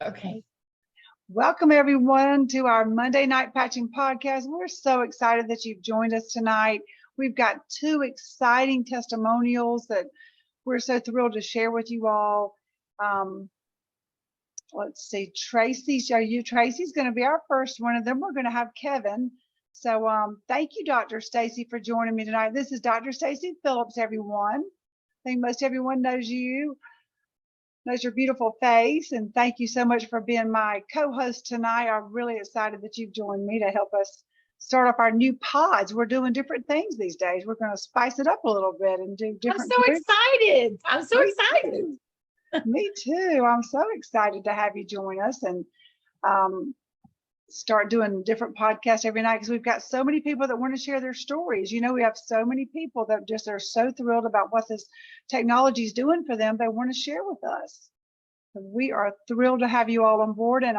Okay. Welcome everyone to our Monday Night Patching Podcast. We're so excited that you've joined us tonight. We've got two exciting testimonials that we're so thrilled to share with you all. Let's see, Tracy's going to be our first one, and then we're going to have Kevin. So thank you, Dr. Stacy, for joining me tonight. This is Dr. Stacy Phillips, everyone. I think most everyone knows you. Knows your beautiful face, and thank you so much for being my co-host tonight. I'm really excited that you've joined me to help us start off our new pods. We're doing different things these days. We're going to spice it up a little bit and do different. I'm so excited. I'm so excited. Me too. I'm so excited to have you join us and start doing different podcasts every night, because we've got so many people that want to share their stories. You know, we have so many people that just are so thrilled about what this technology is doing for them. They want to share with us. We are thrilled to have you all on board. And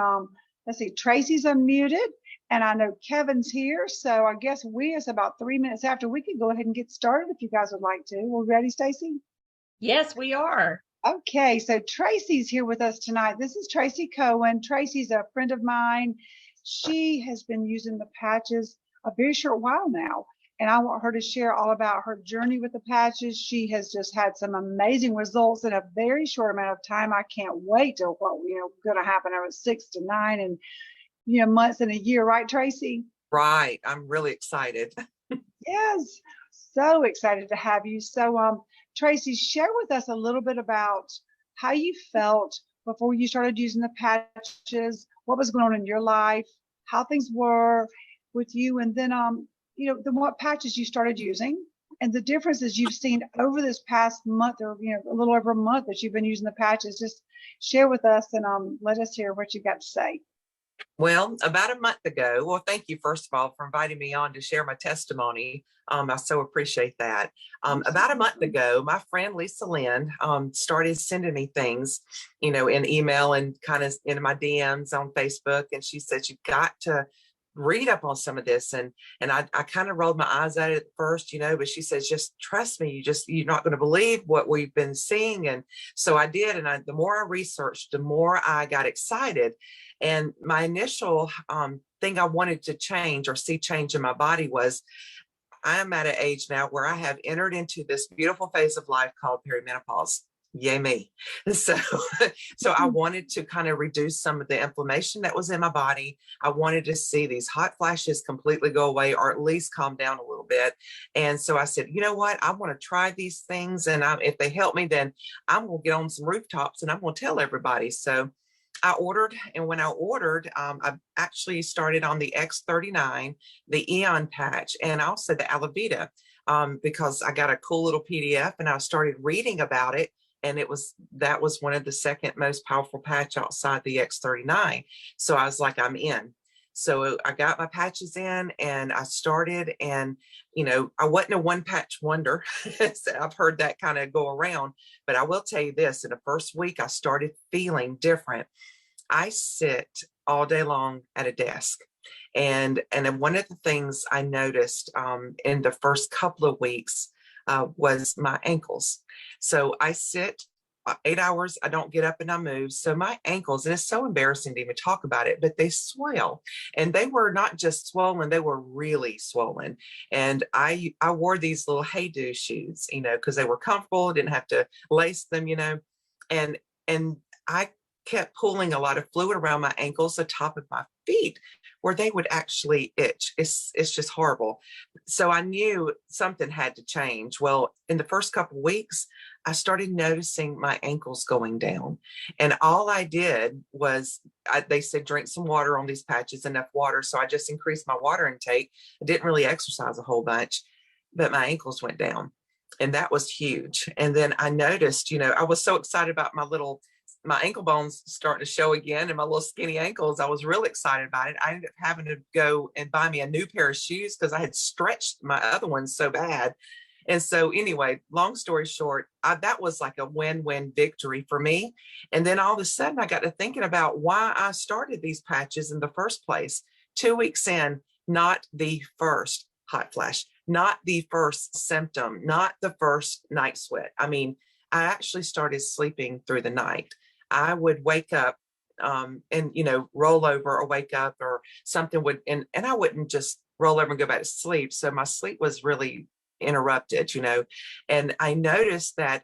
let's see, Tracy's unmuted, and I know Kevin's here. So I guess it's about 3 minutes after. We could go ahead and get started if you guys would like to. We're ready, Stacy? Yes, we are. Okay, so Tracy's here with us tonight. This is Tracy Cohen. Tracy's a friend of mine. She has been using the patches a very short while now, and I want her to share all about her journey with the patches. She has just had some amazing results in a very short amount of time. I can't wait till what going to happen over 6 to 9 and months and a year, right, Tracy? Right. I'm really excited. Yes, so excited to have you. So Tracy, share with us a little bit about how you felt before you started using the patches, what was going on in your life, how things were with you, and then then what patches you started using, and the differences you've seen over this past month, or a little over a month that you've been using the patches. Just share with us and let us hear what you got to say. Well, about a month ago, well, thank you, first of all, for inviting me on to share my testimony. I so appreciate that. About a month ago, my friend Lisa Lynn started sending me things, in email and kind of in my DMs on Facebook. And she said, you've got to read up on some of this. And I kind of rolled my eyes at it at first, but she says, just trust me, you're not going to believe what we've been seeing. And so I did. And the more I researched, the more I got excited. And my initial thing I wanted to change or see change in my body was, I am at an age now where I have entered into this beautiful phase of life called perimenopause. Yay me. So I wanted to kind of reduce some of the inflammation that was in my body. I wanted to see these hot flashes completely go away, or at least calm down a little bit. And so I said, you know what? I want to try these things. And if they help me, then I'm going to get on some rooftops and I'm going to tell everybody. So I ordered, and when I ordered, I actually started on the X39, the Eon patch, and also the Alavita, because I got a cool little PDF and I started reading about it. And that was one of the second most powerful patch outside the X39. So I was like, I'm in. So I got my patches in and I started, and, I wasn't a one patch wonder. So I've heard that kind of go around, but I will tell you this, in the first week, I started feeling different. I sit all day long at a desk. And then one of the things I noticed in the first couple of weeks was my ankles. So I sit 8 hours, I don't get up and I move. So my ankles, and it's so embarrassing to even talk about it, but they swell. And they were not just swollen, they were really swollen. And I wore these little Hey Do shoes, because they were comfortable, didn't have to lace them, and I kept pulling a lot of fluid around my ankles, the top of my feet, where they would actually itch. It's just horrible. So I knew something had to change. Well, in the first couple of weeks, I started noticing my ankles going down. And all I did was, they said, drink some water on these patches, enough water. So I just increased my water intake. I didn't really exercise a whole bunch, but my ankles went down. And that was huge. And then I noticed, I was so excited about my ankle bones starting to show again, and my little skinny ankles. I was really excited about it. I ended up having to go and buy me a new pair of shoes because I had stretched my other ones so bad. And so anyway, long story short, that was like a win-win victory for me. And then all of a sudden I got to thinking about why I started these patches in the first place. 2 weeks in, not the first hot flash, not the first symptom, not the first night sweat. I mean, I actually started sleeping through the night. I would wake up and roll over or wake up or something would, and I wouldn't just roll over and go back to sleep. So my sleep was really interrupted, and I noticed that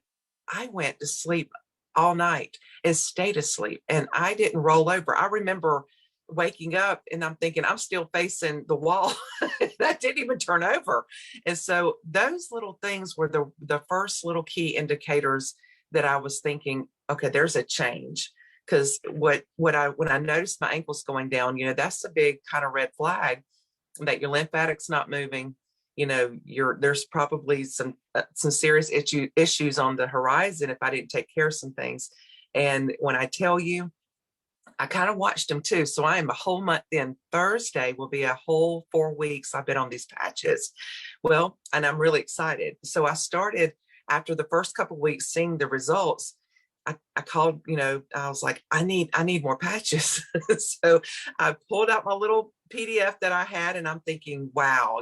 I went to sleep all night and stayed asleep, and I didn't roll over. I remember waking up and I'm thinking I'm still facing the wall. That didn't even turn over. And so those little things were the first little key indicators that I was thinking, okay, there's a change. Because when I noticed my ankles going down, that's a big kind of red flag that your lymphatics not moving. There's probably some serious issues on the horizon if I didn't take care of some things. And when I tell you, I kind of watched them too. So I am a whole month in. Thursday will be a whole 4 weeks I've been on these patches. Well, and I'm really excited. So I started after the first couple of weeks seeing the results. I called, I was like, I need more patches. So I pulled out my little PDF that I had, and I'm thinking, wow,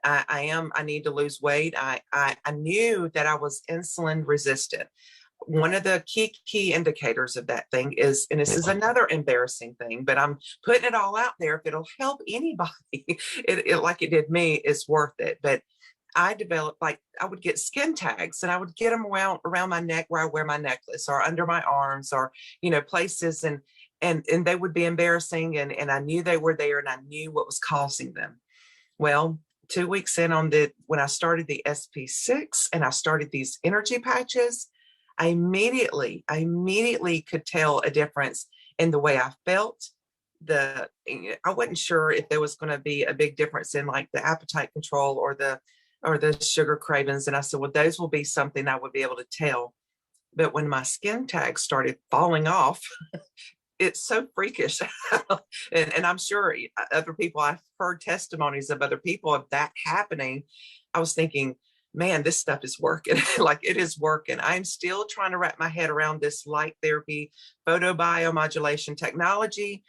I need to lose weight. I knew that I was insulin resistant. One of the key indicators of that thing is, and this is another embarrassing thing, but I'm putting it all out there. If it'll help anybody, it like it did me, it's worth it. But I developed, like, I would get skin tags, and I would get them around my neck where I wear my necklace, or under my arms, or places, and they would be embarrassing, and I knew they were there, and I knew what was causing them. Well, 2 weeks in when I started the SP6 and I started these energy patches, I immediately could tell a difference in the way I felt. I wasn't sure if there was going to be a big difference in like the appetite control or the sugar cravings. And I said, well, those will be something I would be able to tell. But when my skin tags started falling off, it's so freakish. and I'm sure other people, I've heard testimonies of other people of that happening. I was thinking, man, this stuff is working. Like, it is working. I'm still trying to wrap my head around this light therapy, photobiomodulation technology.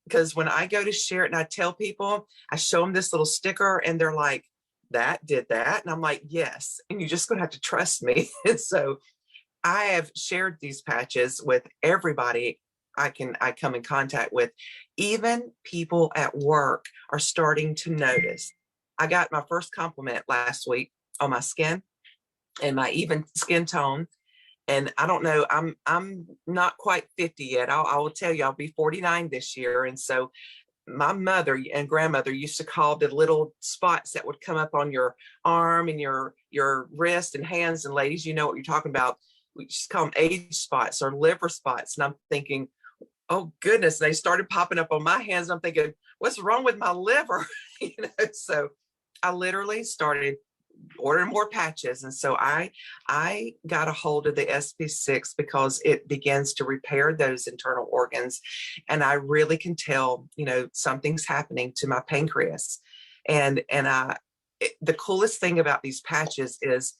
Because when I go to share it and I tell people, I show them this little sticker, and they're like, that did that. And I'm like, yes. And you're just going to have to trust me. And so I have shared these patches with everybody I come in contact with. Even people at work are starting to notice. I got my first compliment last week on my skin and my even skin tone. And I don't know, I'm not quite 50 yet. I will tell you, I'll be 49 this year. And so my mother and grandmother used to call the little spots that would come up on your arm and your wrist and hands, and ladies, you know what you're talking about. We just call them age spots or liver spots. And I'm thinking, oh goodness, they started popping up on my hands. I'm thinking, what's wrong with my liver? So I literally started ordering more patches. And so I got a hold of the SP6 because it begins to repair those internal organs. And I really can tell, something's happening to my pancreas. And the coolest thing about these patches is,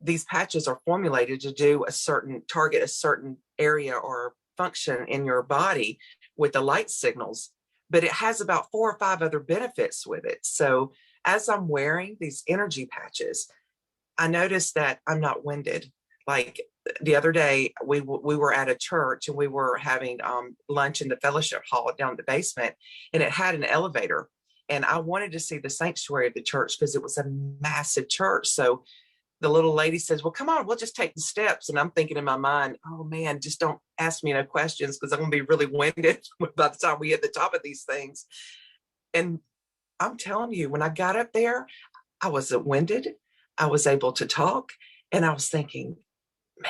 these patches are formulated to target a certain area or function in your body with the light signals, but it has about 4 or 5 other benefits with it. So as I'm wearing these energy patches, I noticed that I'm not winded. Like the other day, we were at a church and we were having lunch in the fellowship hall down in the basement, and it had an elevator. And I wanted to see the sanctuary of the church because it was a massive church. So the little lady says, well, come on, we'll just take the steps. And I'm thinking in my mind, oh man, just don't ask me no questions because I'm going to be really winded by the time we hit the top of these things. And I'm telling you, when I got up there, I wasn't winded. I was able to talk. And I was thinking,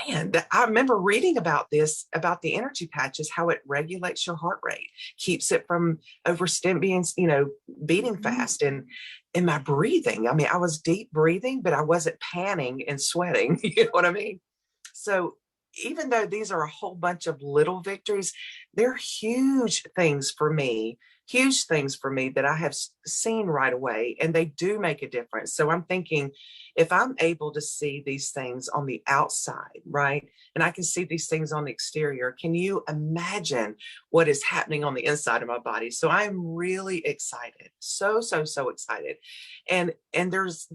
man, I remember reading about this, about the energy patches, how it regulates your heart rate, keeps it from being, beating fast, and my breathing. I mean, I was deep breathing, but I wasn't panning and sweating. You know what I mean? So even though these are a whole bunch of little victories, they're huge things for me that I have seen right away, and they do make a difference. So I'm thinking, if I'm able to see these things on the outside, right, and I can see these things on the exterior, can you imagine what is happening on the inside of my body? So I'm really excited, so excited, and there's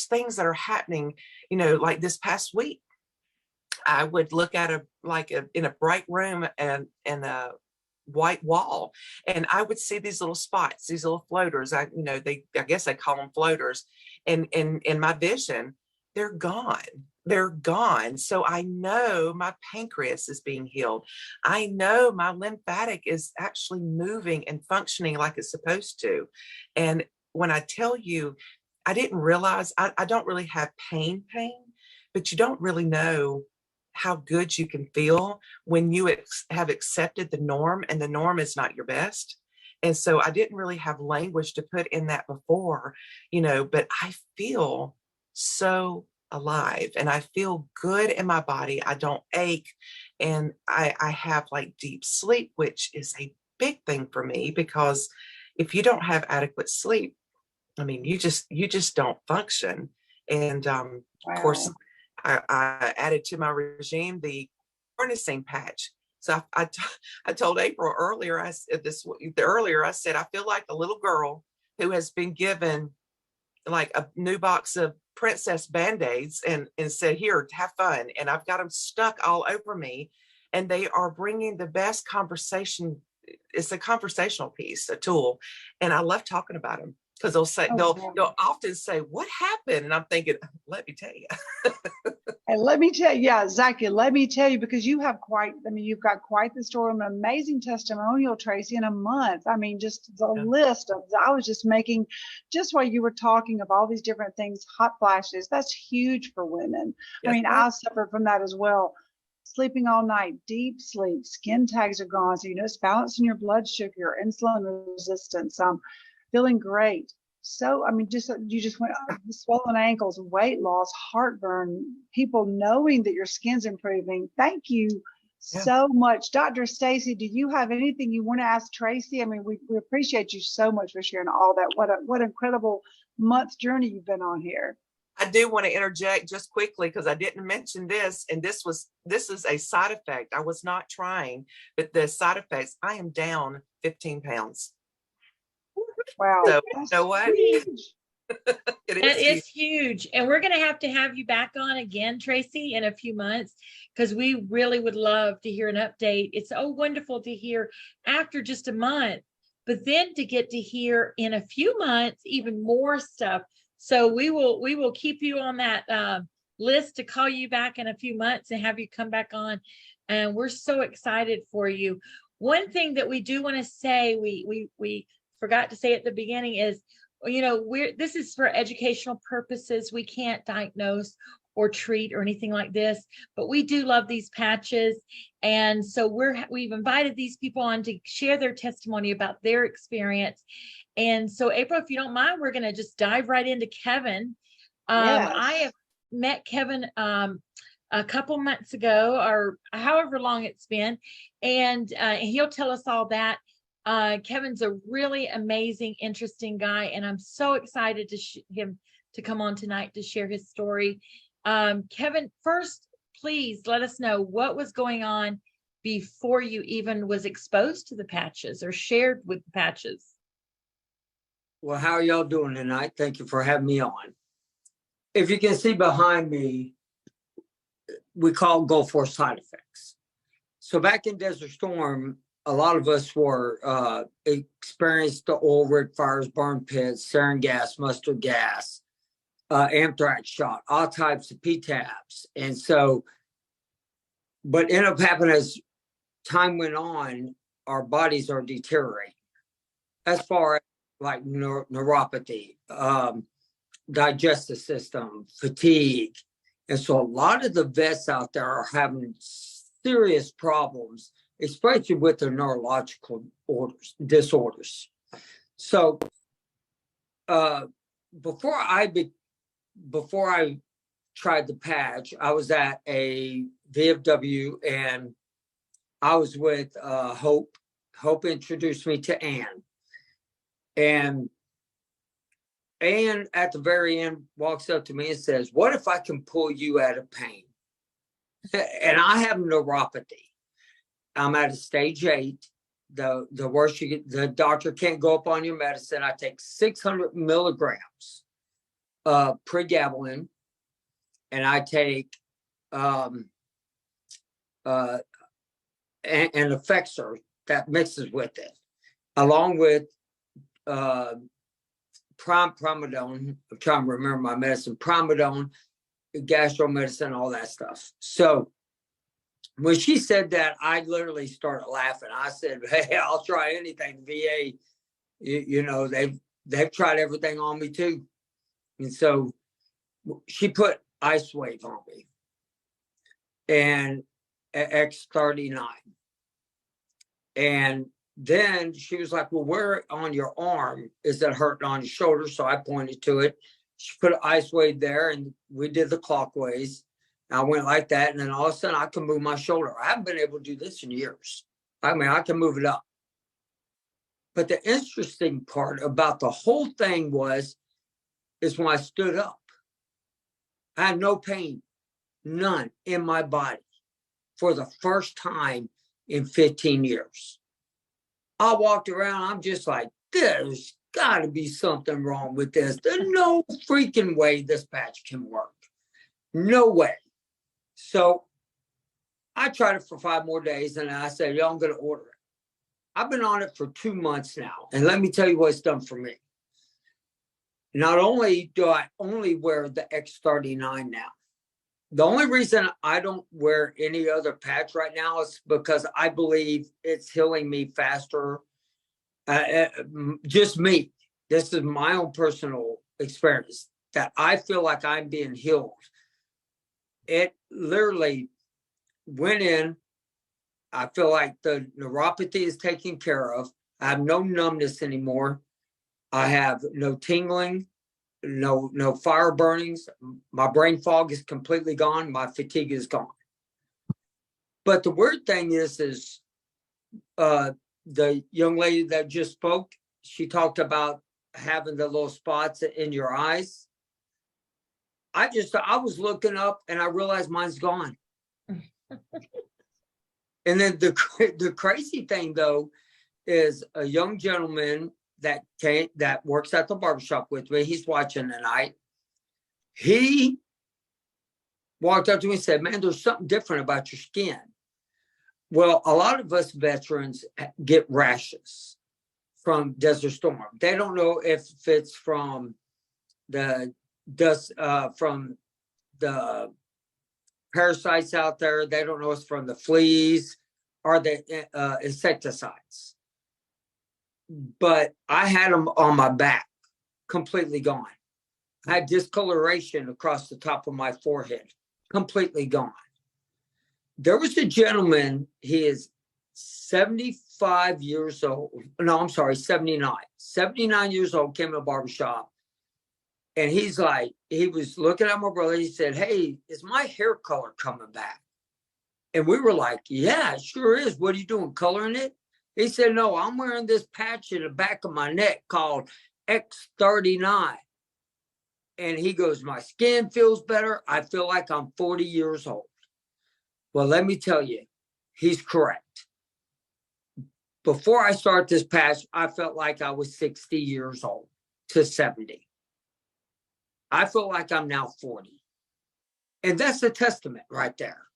things that are happening, like this past week. I would look at in a bright room and a white wall, and I would see these little spots, these little floaters. I guess they call them floaters. And in my vision, they're gone. They're gone. So I know my pancreas is being healed. I know my lymphatic is actually moving and functioning like it's supposed to. And when I tell you, I didn't realize I don't really have pain, but you don't really know how good you can feel when you have accepted the norm, and the norm is not your best. And so I didn't really have language to put in that before, but I feel so alive and I feel good in my body. I don't ache, and I have like deep sleep, which is a big thing for me, because if you don't have adequate sleep, I mean, you just don't function. And of course, Wow. I added to my regime the harnessing patch. So I told April earlier, I said I said, I feel like a little girl who has been given like a new box of princess band-aids and said, here, have fun. And I've got them stuck all over me, and they are bringing the best conversation. It's a conversational piece, a tool. And I love talking about them, because Oh, wow. they'll often say, what happened? And I'm thinking, let me tell you. And let me tell you, yeah, exactly. Let me tell you, because you've got quite the story, an amazing testimonial, Tracy, in a month. I mean, just the Yeah. list of, I was just making, just while you were talking of all these different things, hot flashes, that's huge for women. I Yes, mean, ma'am. I suffered from that as well. Sleeping all night, deep sleep, skin tags are gone. So, it's balancing your blood sugar, your insulin resistance, feeling great. So, I mean, you just went swollen ankles, weight loss, heartburn, people knowing that your skin's improving. Thank you Yeah. so much. Dr. Stacy, do you have anything you want to ask Tracy? I mean, we appreciate you so much for sharing all that. What incredible month journey you've been on here. I do want to interject just quickly, because I didn't mention this, and this is a side effect. I was not trying, but the side effects, I am down 15 pounds. Wow, So you that's know what? huge. It That is huge. is huge. And we're going to have you back on again, Tracy, in a few months, because we really would love to hear an update. It's so wonderful to hear after just a month, but then to get to hear in a few months even more stuff. So we will keep you on that list to call you back in a few months and have you come back on. And we're so excited for you. One thing that we do want to say, we forgot to say at the beginning, is this is for educational purposes. We can't diagnose or treat or anything like this, but we do love these patches. And so we've invited these people on to share their testimony about their experience. And so, April, if you don't mind, we're going to just dive right into Kevin. Yes. I have met Kevin a couple months ago, or however long it's been, and he'll tell us all that. Kevin's a really amazing, interesting guy, and I'm so excited him to come on tonight to share his story. Kevin, first, please let us know what was going on before you even was exposed to the patches or shared with the patches. Well, how are y'all doing tonight? Thank you for having me on. If you can see behind me, we call Gulf War side effects. So back in Desert Storm, a lot of us were experienced the oil rig fires, burn pits, sarin gas, mustard gas, anthrax shot, all types of PTABs. And so, but ended up happening as time went on, our bodies are deteriorating as far as like neuropathy, digestive system, fatigue. And so a lot of the vets out there are having serious problems, especially with their neurological disorders. So before I tried the patch, I was at a VFW, and I was with Hope. Hope introduced me to Ann. And Ann, at the very end, walks up to me and says, "What if I can pull you out of pain?" And I have neuropathy. I'm at a stage 8. The worst you get, the doctor can't go up on your medicine. I take 600 milligrams pregabalin, and I take uh, and effexor that mixes with it, along with primidone. I'm trying to remember my medicine, primidone, gastro medicine, all that stuff. So when she said that, I literally started laughing. I said, "Hey, I'll try anything." VA, you know, they've tried everything on me too. And so she put Ice Wave on me and X39. And then she was like, "Well, where on your arm is that hurting on your shoulder?" So I pointed to it. She put an Ice Wave there, and we did the clockwise. I went like that, and then all of a sudden I can move my shoulder. I haven't been able to do this in years. I mean, I can move it up. But the interesting part about the whole thing is when I stood up, I had no pain, none in my body for the first time in 15 years. I walked around, I'm just like, there's got to be something wrong with this. There's no freaking way this patch can work. No way. So I tried it for 5 more days, and I said, "Yo, I'm going to order it." I've been on it for 2 months now, and let me tell you what it's done for me. Not only do I only wear the X39 now, the only reason I don't wear any other patch right now is because I believe it's healing me faster. Just me. This is my own personal experience that I feel like I'm being healed. It literally went in. I feel like the neuropathy is taken care of. I have no numbness anymore. I have no tingling, no fire burnings. My brain fog is completely gone. My fatigue is gone. But the weird thing is the young lady that just spoke, she talked about having the little spots in your eyes. I was looking up and I realized mine's gone. And then the crazy thing though is a young gentleman that works at the barbershop with me. He's watching tonight. He walked up to me and said, "Man, there's something different about your skin." Well, a lot of us veterans get rashes from Desert Storm. They don't know if it's from the dust, from the parasites out there. They don't know it's from the fleas or the insecticides. But I had them on my back, completely gone. I had discoloration across the top of my forehead, completely gone. There was a gentleman, he is 75 years old. No, I'm sorry, 79. 79 years old, came to a barbershop. And he's like, he was looking at my brother. He said, "Hey, is my hair color coming back?" And we were like, "Yeah, it sure is. What are you doing, coloring it?" He said, "No, I'm wearing this patch in the back of my neck called X39. And he goes, "My skin feels better. I feel like I'm 40 years old." Well, let me tell you, he's correct. Before I start this patch, I felt like I was 60 years old to 70. I feel like I'm now 40. And that's a testament right there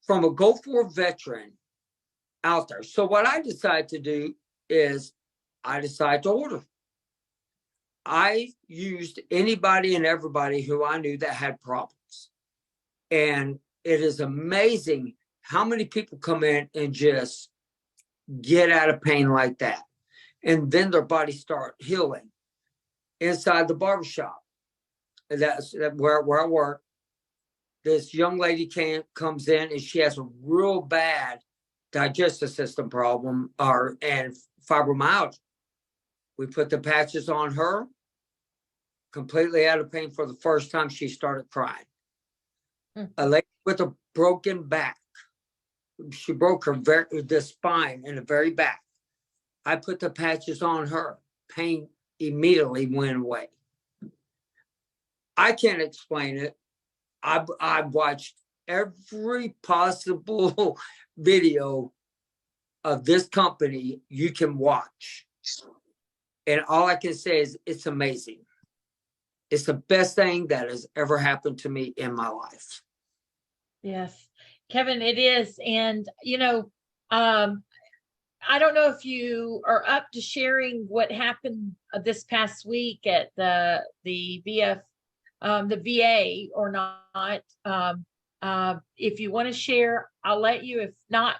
from a Gulf War veteran out there. So what I decided to do is I decided to order. I used anybody and everybody who I knew that had problems. And it is amazing how many people come in and just get out of pain like that. And then their bodies start healing. Inside the barbershop, that's where I work, this young lady comes in and she has a real bad digestive system problem and fibromyalgia. We put the patches on her, completely out of pain for the first time. She started crying. A lady with a broken back. She broke the spine in the very back. I put the patches on her. Pain immediately went away. I can't explain it. I've watched every possible video of this company you can watch. And all I can say is it's amazing. It's the best thing that has ever happened to me in my life. Yes. Kevin, it is. And, I don't know if you are up to sharing what happened this past week at the VA or not. If you want to share, I'll let you. If not,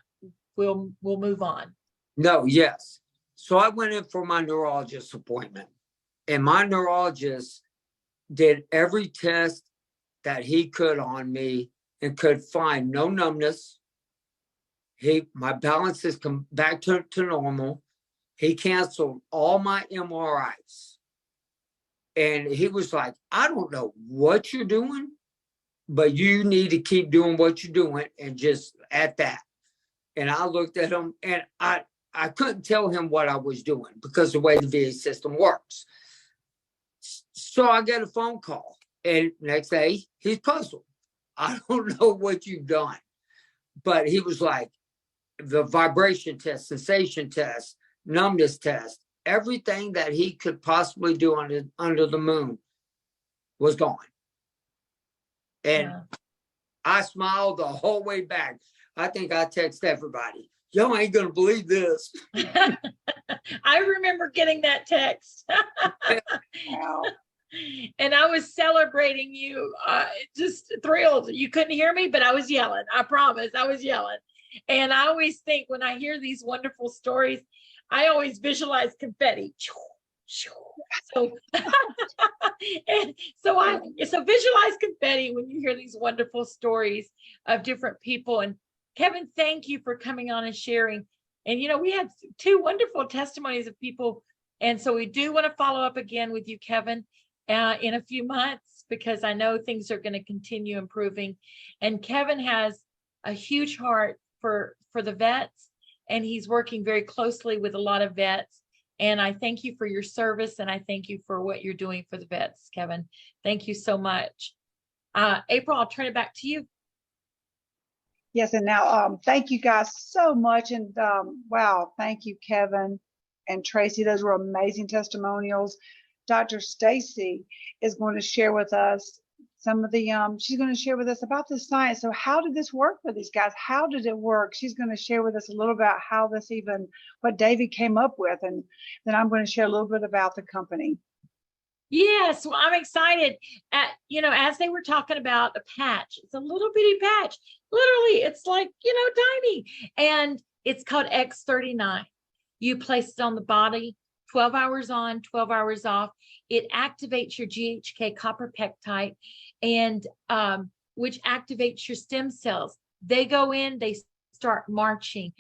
we'll move on. No, yes. So I went in for my neurologist appointment, and my neurologist did every test that he could on me and could find no numbness. My balance has come back to normal. He canceled all my MRIs. And he was like, I don't know what you're doing, but you need to keep doing what you're doing, and just at that. And I looked at him, and I couldn't tell him what I was doing because the way the VA system works. So I get a phone call, and next day he's puzzled. I don't know what you've done, but he was like, the vibration test, sensation test, numbness test, everything that he could possibly do under the moon was gone. And yeah. I smiled the whole way back. I think I text everybody, y'all ain't gonna believe this. I remember getting that text. Wow. And I was celebrating you, just thrilled. You couldn't hear me, but I was yelling. I promise, I was yelling. And I always think when I hear these wonderful stories, I always visualize confetti. So, and so visualize confetti when you hear these wonderful stories of different people. And Kevin, thank you for coming on and sharing. And, we had 2 wonderful testimonies of people. And so we do want to follow up again with you, Kevin, in a few months, because I know things are going to continue improving. And Kevin has a huge heart for the vets, and he's working very closely with a lot of vets. And I thank you for your service, and I thank you for what you're doing for the vets, Kevin. Thank you so much. April, I'll turn it back to you. Yes, and now thank you guys so much. And wow, thank you, Kevin and Tracy. Those were amazing testimonials. Dr. Stacy is going to share with us some of the, she's going to share with us about the science. So how did this work for these guys? How did it work? She's going to share with us a little about how this what David came up with. And then I'm going to share a little bit about the company. Yes, well, I'm excited. As they were talking about a patch, it's a little bitty patch. Literally, it's like, tiny. And it's called X39. You place it on the body, 12 hours on, 12 hours off. It activates your GHK copper peptide, and which activates your stem cells. They go in, they start marching.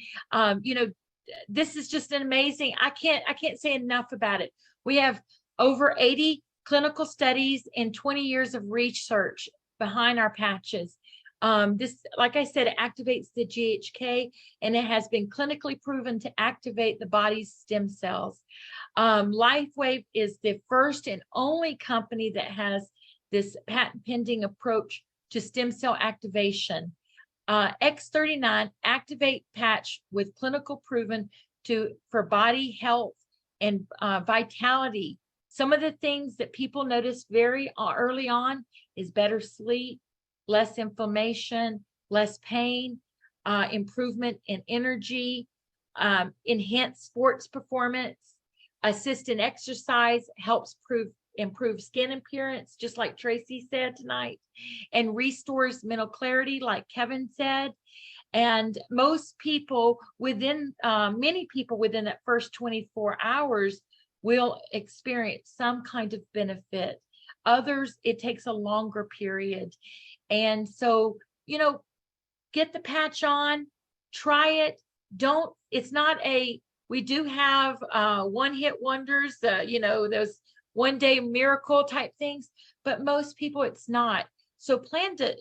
This is just an amazing. I can't say enough about it. We have over 80 clinical studies and 20 years of research behind our patches. This, like I said, it activates the GHK, and it has been clinically proven to activate the body's stem cells. LifeWave is the first and only company that has this patent pending approach to stem cell activation. X39 activate patch with clinical proven for body health and vitality. Some of the things that people notice very early on is better sleep, less inflammation, less pain, improvement in energy, enhanced sports performance, assist in exercise, helps improve skin appearance, just like Tracy said tonight, and restores mental clarity, like Kevin said. And most people many people within that first 24 hours will experience some kind of benefit. Others, it takes a longer period. And so, get the patch on, try it. We do have one-hit wonders, those one-day miracle type things, but most people it's not. So plan to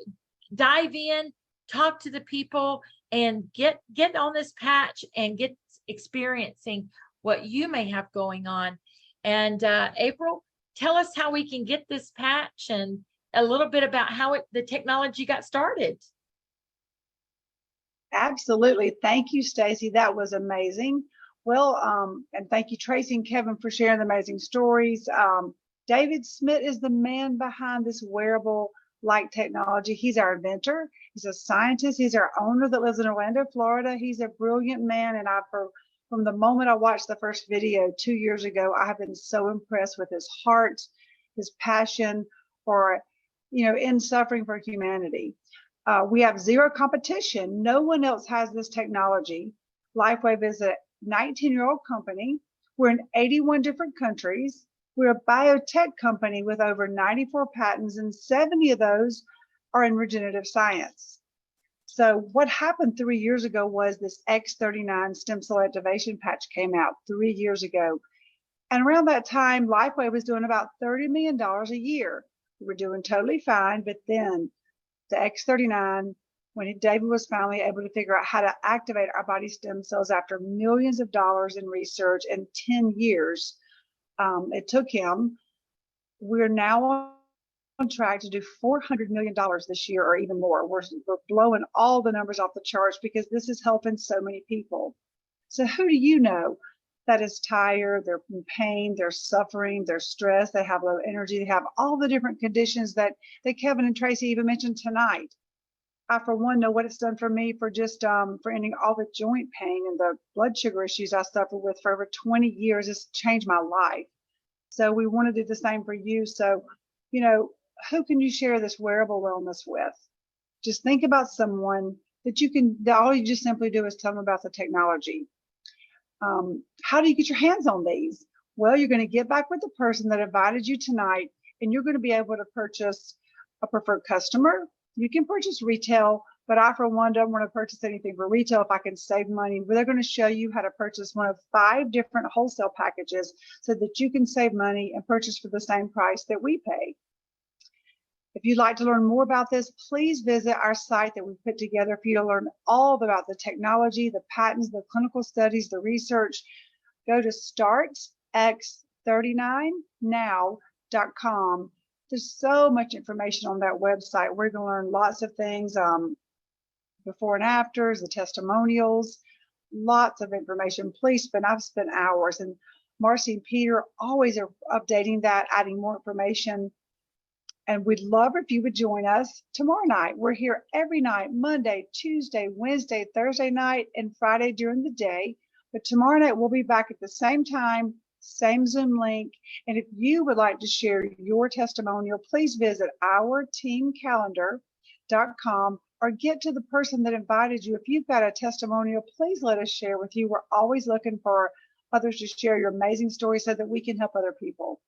dive in, talk to the people, and get on this patch and get experiencing what you may have going on. And April, tell us how we can get this patch and a little bit about how the technology got started. Absolutely. Thank you, Stacy. That was amazing. Well, and thank you, Tracy and Kevin, for sharing the amazing stories. David Smith is the man behind this wearable like technology. He's our inventor. He's a scientist. He's our owner that lives in Orlando, Florida. He's a brilliant man. And from the moment I watched the first video 2 years ago, I have been so impressed with his heart, his passion for, in suffering for humanity. We have zero competition. No one else has this technology. LifeWave is a 19-year-old company. We're in 81 different countries. We're a biotech company with over 94 patents, and 70 of those are in regenerative science. So what happened 3 years ago was this X39 stem cell activation patch came out 3 years ago. And around that time, LifeWave was doing about $30 million a year. We were doing totally fine, but then the X39, when David was finally able to figure out how to activate our body stem cells after millions of dollars in research and 10 years, it took him. We're now on track to do $400 million this year or even more. We're blowing all the numbers off the charts because this is helping so many people. So who do you know that is tired, they're in pain, they're suffering, they're stressed, they have low energy, they have all the different conditions that Kevin and Tracy even mentioned tonight? I, for one, know what it's done for me for just for ending all the joint pain and the blood sugar issues I suffered with for over 20 years. It's changed my life. So we want to do the same for you. So, who can you share this wearable wellness with? Just think about someone that all you just simply do is tell them about the technology. How do you get your hands on these? Well, you're going to get back with the person that invited you tonight, and you're going to be able to purchase a preferred customer. You can purchase retail, but I, for one, don't want to purchase anything for retail if I can save money. But they're going to show you how to purchase one of 5 different wholesale packages so that you can save money and purchase for the same price that we pay. If you'd like to learn more about this, please visit our site that we put together for you to learn all about the technology, the patents, the clinical studies, the research. Go to startx39now.com. There's so much information on that website. We're going to learn lots of things, before and afters, the testimonials, lots of information. I've spent hours, and Marcy and Peter always are updating that, adding more information. And we'd love if you would join us tomorrow night. We're here every night, Monday, Tuesday, Wednesday, Thursday night, and Friday during the day. But tomorrow night, we'll be back at the same time, same Zoom link. And if you would like to share your testimonial, please visit ourteamcalendar.com or get to the person that invited you. If you've got a testimonial, please let us share with you. We're always looking for others to share your amazing story so that we can help other people.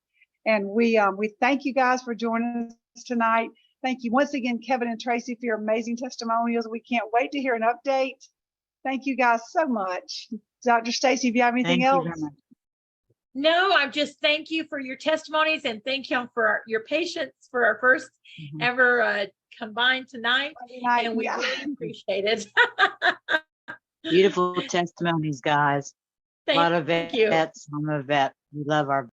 And we thank you guys for joining us tonight. Thank you once again, Kevin and Tracy, for your amazing testimonials. We can't wait to hear an update. Thank you guys so much. Dr. Stacy, if you have anything else? No, I'm just thank you for your testimonies and thank you for your patience for our first ever combined tonight. And we really appreciate it. Beautiful testimonies, guys. A lot of vets. I'm a vet. We love our